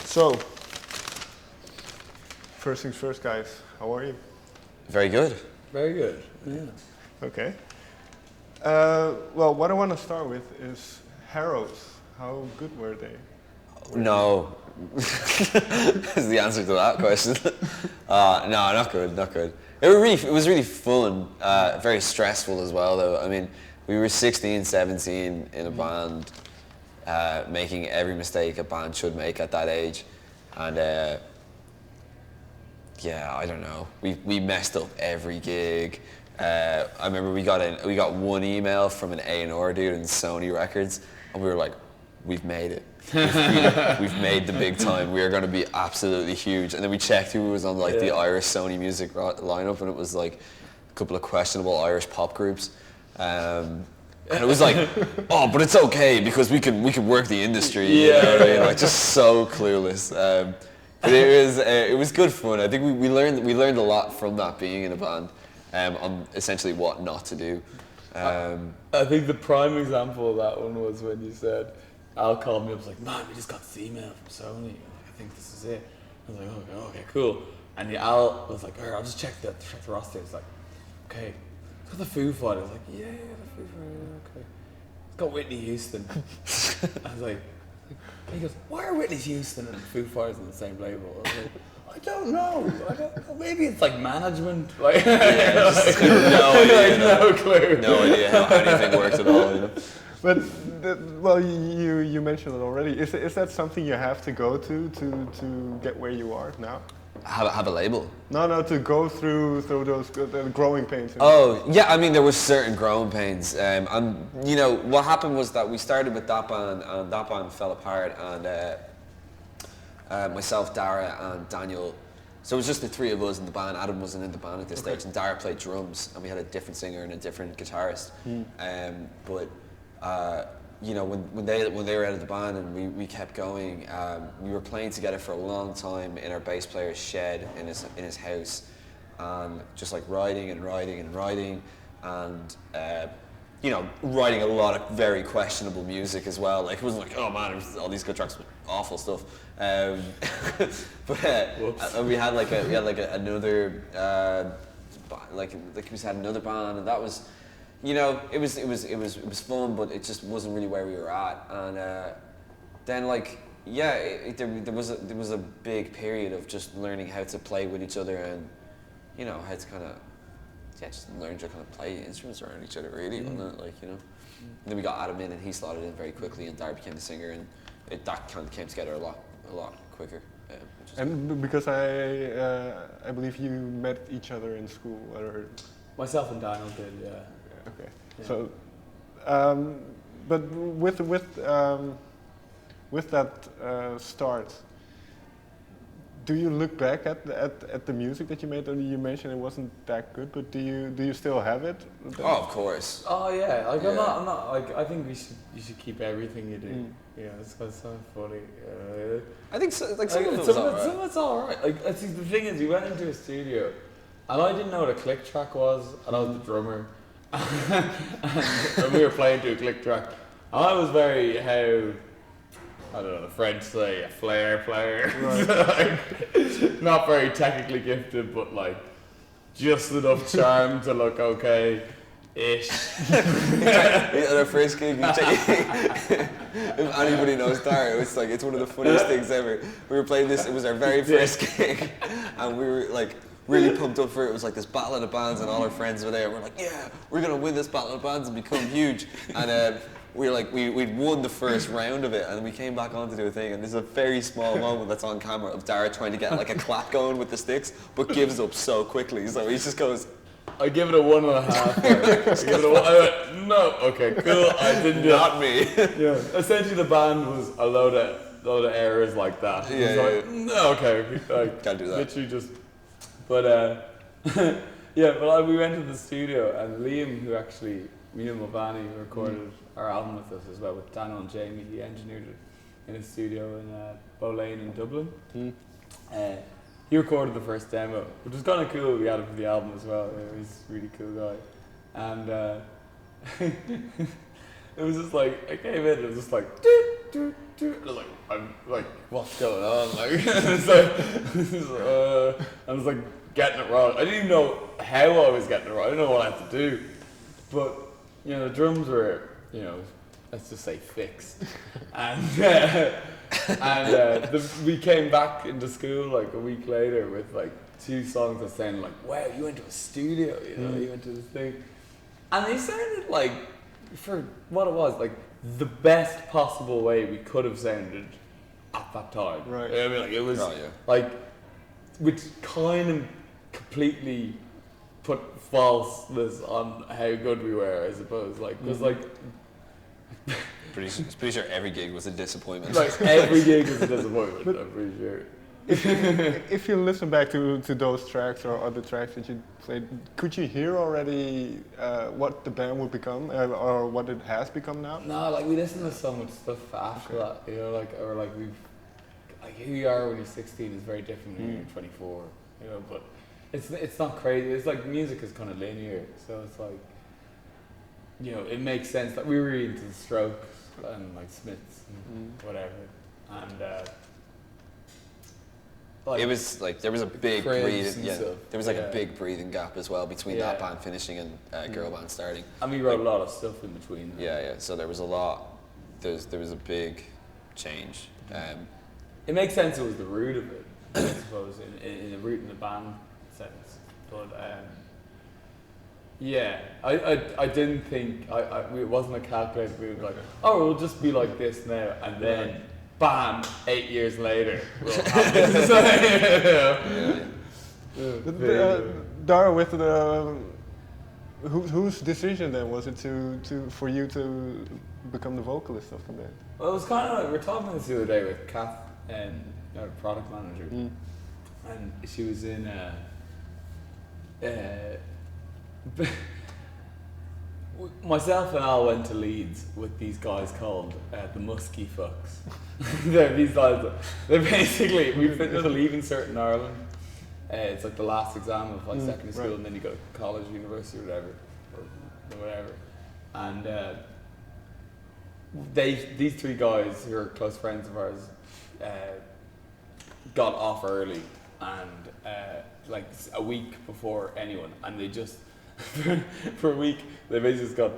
So, first things first, guys. How are you? Very good. Very good. Yeah. Okay. Well, what I want to start with is Harrows. How good were they? No. Is the answer to that question. No, not good, not good. It was really fun, very stressful as well though. I mean, we were 16, 17 in a band, making every mistake a band should make at that age. And yeah, I don't know. We messed up every gig. I remember we got one email from an A&R dude in Sony Records, and we were like, we've made it. We've made the big time. We are going to be absolutely huge. And then we checked who was on the Irish Sony Music lineup, and it was like a couple of questionable Irish pop groups. And it was like, oh, but it's okay because we can work the industry. You know what I mean? Like, just so clueless. But it was good fun. I think we learned a lot from that, being in a band, on essentially what not to do. I think the prime example of that one was when you said, Al called me up, was like, man, we just got this email from Sony. Like, I think this is it. I was like, okay, cool. And Al was like, alright, I'll just check the roster. He's like, okay, it's got the Foo Fighters. I was like, yeah, the Foo Fighters, okay. It's got Whitney Houston. I was like, he goes, why are Whitney Houston and Foo Fighters on the same label? I was like, I don't know. Maybe it's like management. Like, no idea. No clue. No idea how anything works at all. You know? But well, you mentioned it already. Is that something you have to go to get where you are now? Have a label? No, to go through those growing pains. Oh, yeah, I mean, there was certain growing pains. And, you know, what happened was that we started with that band, and that band fell apart, and myself, Dara, and Daniel, so it was just the three of us in the band. Adam wasn't in the band at this stage, and Dara played drums, and we had a different singer and a different guitarist. You know, when they were out of the band and we kept going, we were playing together for a long time in our bass player's shed in his house, and just like writing, and you know, writing a lot of very questionable music as well. Like, it wasn't like, oh man, all these good tracks were awful stuff. But we had another we had another band, and that was, you know, it was fun, but it just wasn't really where we were at. And then, like, yeah, there was a big period of just learning how to play with each other, and, you know, how to kind of just learn to kind of play instruments around each other, really, wasn't it? Like, you know. And then we got Adam in, and he slotted in very quickly, and Dara became the singer, and that kind of came together a lot quicker. And because I believe you met each other in school, or myself and Daniel did, yeah. Okay. Yeah. So, but with that start, do you look back at the music that you made? And you mentioned it wasn't that good, but do you still have it? Oh, of course. Oh yeah. Like, yeah. I'm not like, I think you should keep everything you do. Yeah, it's so funny. I think so, like some of it's all right. Like, I think the thing is, we went into a studio, and I didn't know what a click track was, and I was the drummer. and we were playing to a click track. And I was very, how, I don't know, the French say, a flair player. Right. Like, not very technically gifted, but like just enough charm to look okay-ish. At our first gig, if anybody knows Dara, it's one of the funniest things ever. We were playing this, it was our very first gig, and we were like really pumped up for it. It was like this battle of the bands, and all our friends were there. We're like, yeah, we're gonna win this battle of the bands and become huge. And we'd won the first round of it, and we came back on to do a thing, and there's a very small moment that's on camera of Dara trying to get like a clap going with the sticks, but gives up so quickly. So he just goes, I give it a 1.5. I went, no, okay, cool. I didn't do not me. Yeah. Essentially, the band was a load of errors like that. Yeah. No, okay, can't do that. Literally just. But yeah, but we went to the studio, and Liam, who actually, me and Mulvaney recorded our album with us as well, with Daniel and Jamie. He engineered it in his studio in Bowlane in Dublin. He recorded the first demo, which was kind of cool. We had him for the album as well. He's a really cool guy. And it was just like, I came in, it was just like, doot, I was like, I'm like, what's going on? Like, it's like, I was like getting it wrong. I didn't even know how I was getting it wrong. I didn't know what I had to do. But, you know, the drums were, you know, let's just say fixed. And we came back into school like a week later with like 2 songs that sounded like, wow, you went to a studio, you know, you went to this thing. And they sounded like, for what it was, like the best possible way we could have sounded at that time. Right. I mean, like it was like, which kind of completely put falseness on how good we were, I suppose. Like, because like, Pretty sure every gig was a disappointment. like every gig was a disappointment. I'm pretty sure. If you listen back to those tracks or other tracks that you played, could you hear already what the band would become or what it has become now? No, like we listen to so much stuff after that, you know, like, or like we've, like who you are when you're 16 is very different when you're 24, you know, but it's not crazy. It's like music is kind of linear, so it's like, you know, it makes sense. Like we were into the Strokes and like Smiths and whatever, and like it was like there was a big breathing, there was like a big breathing gap as well between that band finishing and girl band starting. And we wrote a lot of stuff in between. Yeah. So there was a lot. There was a big change. It makes sense. It was the root of it, I suppose, in the root in the band sense. But yeah, I didn't think it wasn't a calculated move. Like, oh, we'll just be like this now, and then. Bam! 8 years later, we'll have this. Dara, with the whose decision then was it for you to become the vocalist of the band? Well, it was kind of like we were talking this the other day with Kath, our product manager, and she was in. Myself and Al went to Leeds with these guys called the Muskie Fucks. These guys, they're basically, we fit into the Leaving Cert in Ireland. It's like the last exam of like secondary school, and then you go to college, university, or whatever. And these 3 guys who are close friends of ours got off early, and like a week before anyone, and they just. For a week, they basically just got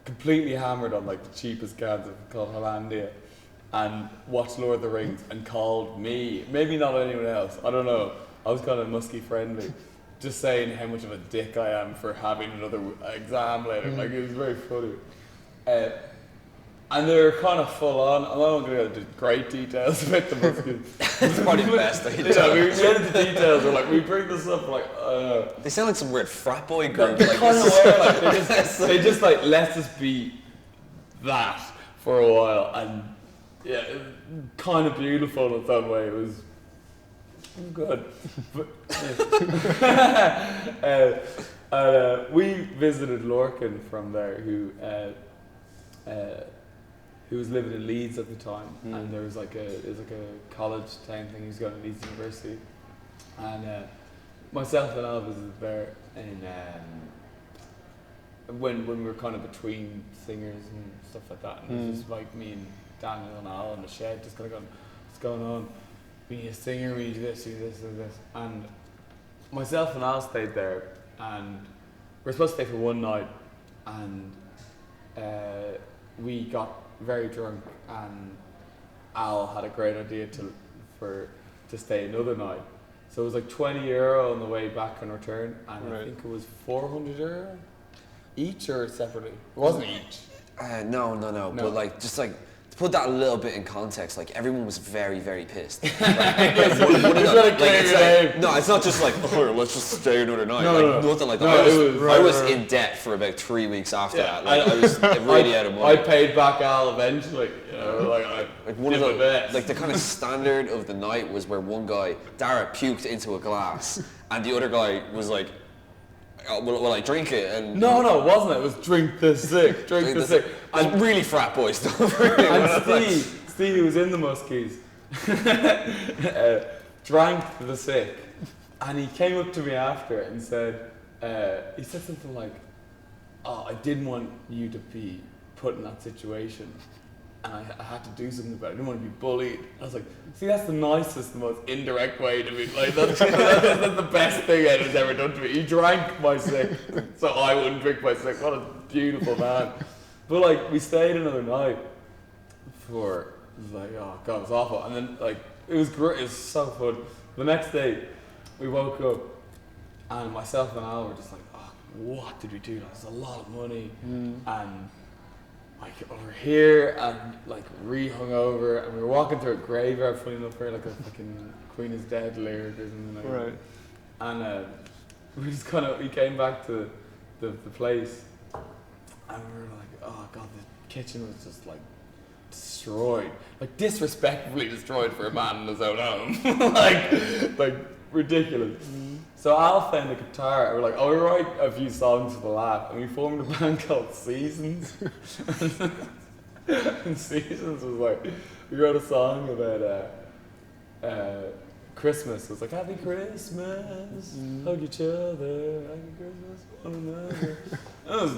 completely hammered on like the cheapest cans called Hollandia, and watched Lord of the Rings, and called me, maybe not anyone else, I don't know, I was kind of musky friendly, just saying how much of a dick I am for having another exam later. Like it was very funny. And they were kind of full on. I'm not going to go into great details about the muskies. It's probably the best thing. Yeah, we get into details. We're like, we bring this up like, they sound like some weird frat boy group. They kind of were like, they just like let us be that for a while, and yeah, kind of beautiful in its own way. It was good. But, we visited Lorcan from there, who was living in Leeds at the time, and there was like a college town thing. He was going to Leeds University, and myself and Al visited there, and when we were kind of between singers and stuff like that, and it was just like me and Daniel and Al in the shed, just kind of going, what's going on? We need a singer. We need this, we need this, and this. And myself and Al stayed there, and we were supposed to stay for one night, and we got very drunk, and Al had a great idea to stay another night. So it was like €20 on the way back and return, and I think it was €400 each or separately. It wasn't each. No. But like just like to put that a little bit in context, like everyone was very, very pissed. No, it's not just like, oh, let's just stay another night. Nothing like that. I was in debt for about 3 weeks after that. Like, I was really out of money. I paid back Al eventually. You know, like one of the like the kind of standard of the night was where one guy, Dara, puked into a glass, and the other guy was like, will I drink it? And no, it wasn't. It was drink the sick, drink the sick. And really frat boy stuff. And Steve, who was in the Muskies, drank the sick, and he came up to me after and said, he said something like, "Oh, I didn't want you to be put in that situation." and I had to do something about it. I didn't want to be bullied. I was like, see, that's the nicest, the most indirect way to be, like, that's the best thing Ed's ever done to me. He drank my sick, so I wouldn't drink my sick. What a beautiful man. But, like, we stayed another night for, it was like, oh God, it was awful. And then, like, it was great, it was so fun. The next day, we woke up, and myself and Al were just like, oh, what did we do? That was a lot of money. And like over here and like re-hungover, and we were walking through a graveyard, funny enough, where like a fucking Queen is Dead lyric or something like that. And we just we came back to the place, and we were like, oh God, the kitchen was just like destroyed, like disrespectfully destroyed for a man in his own home, like ridiculous. So Al found a guitar, and we're like, oh, we write a few songs for the laugh, and we formed a band called Seasons. And Seasons was like, we wrote a song about Christmas. It was like, Happy Christmas, hug each other, Happy Christmas, one another. And it was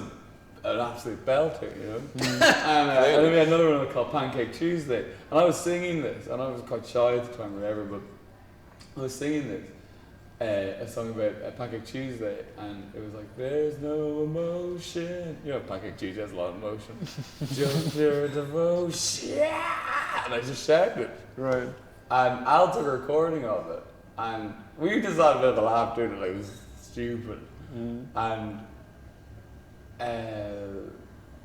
an absolute belter, you know. And then we had another one called Pancake Tuesday, and I was singing this, and I was quite shy at the time, or whatever, but I was singing this. A song about Pancake Tuesday, and it was like, there's no emotion. You know, Pancake Tuesday has a lot of emotion. Just your devotion. And I just shouted. Right. And Al took a recording of it, and we just had a bit of a laugh doing it, like it was stupid. And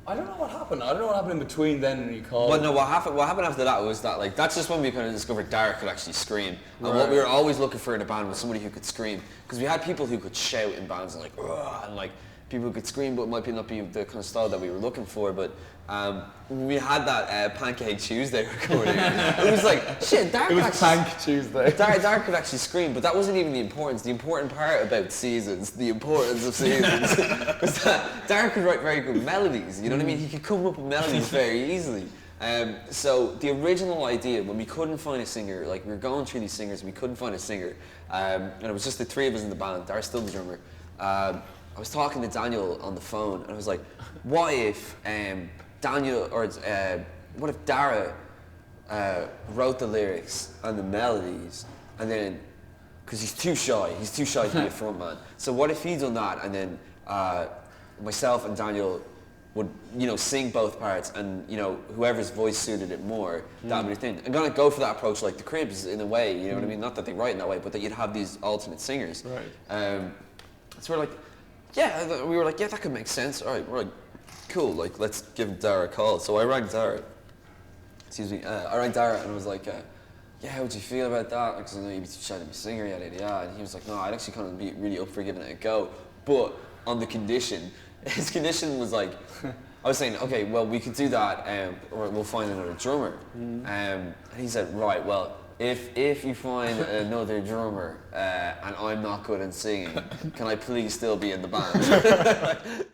I don't know what happened. I don't know what happened in between then and you called. Well, no, what happened after that was that, like, that's just when we kind of discovered Dara could actually scream. And what we were always looking for in a band was somebody who could scream. Because we had people who could shout in bands and like, ugh, and like, people who could scream, but it might not be the kind of style that we were looking for. But we had that Pancake Tuesday recording. It was like, shit, Dara could actually... Pank Tuesday. Dara could actually scream, but that wasn't even the importance. The important part about Seasons, the importance of Seasons, was that Dara could write very good melodies, you know what I mean? He could come up with melodies very easily. So the original idea, when we couldn't find a singer, like we were going through these singers and we couldn't find a singer, and it was just the three of us in the band, Dara's still the drummer. I was talking to Daniel on the phone, and I was like, what if what if Dara wrote the lyrics and the melodies, and then, because he's too shy to be a front man. So what if he done that, and then myself and Daniel would, you know, sing both parts, and, you know, whoever's voice suited it more, that would be the thing. I'm gonna go for that approach like the Cribs in a way, you know what I mean? Not that they write in that way, but that you'd have these alternate singers. Right. So we're like, yeah, we were like, yeah, that could make sense. All right, we're like, cool, like, let's give Dara a call. So I rang Dara, and I was like, yeah, how would you feel about that? Because I know you'd be trying to be a singer, yada, yada, yada. And he was like, no, I'd actually kind of be really up for giving it a go. But on the condition, his condition was like, I was saying, okay, well, we could do that, or we'll find another drummer. And he said, right, well, if you find another drummer and I'm not good at singing, can I please still be in the band?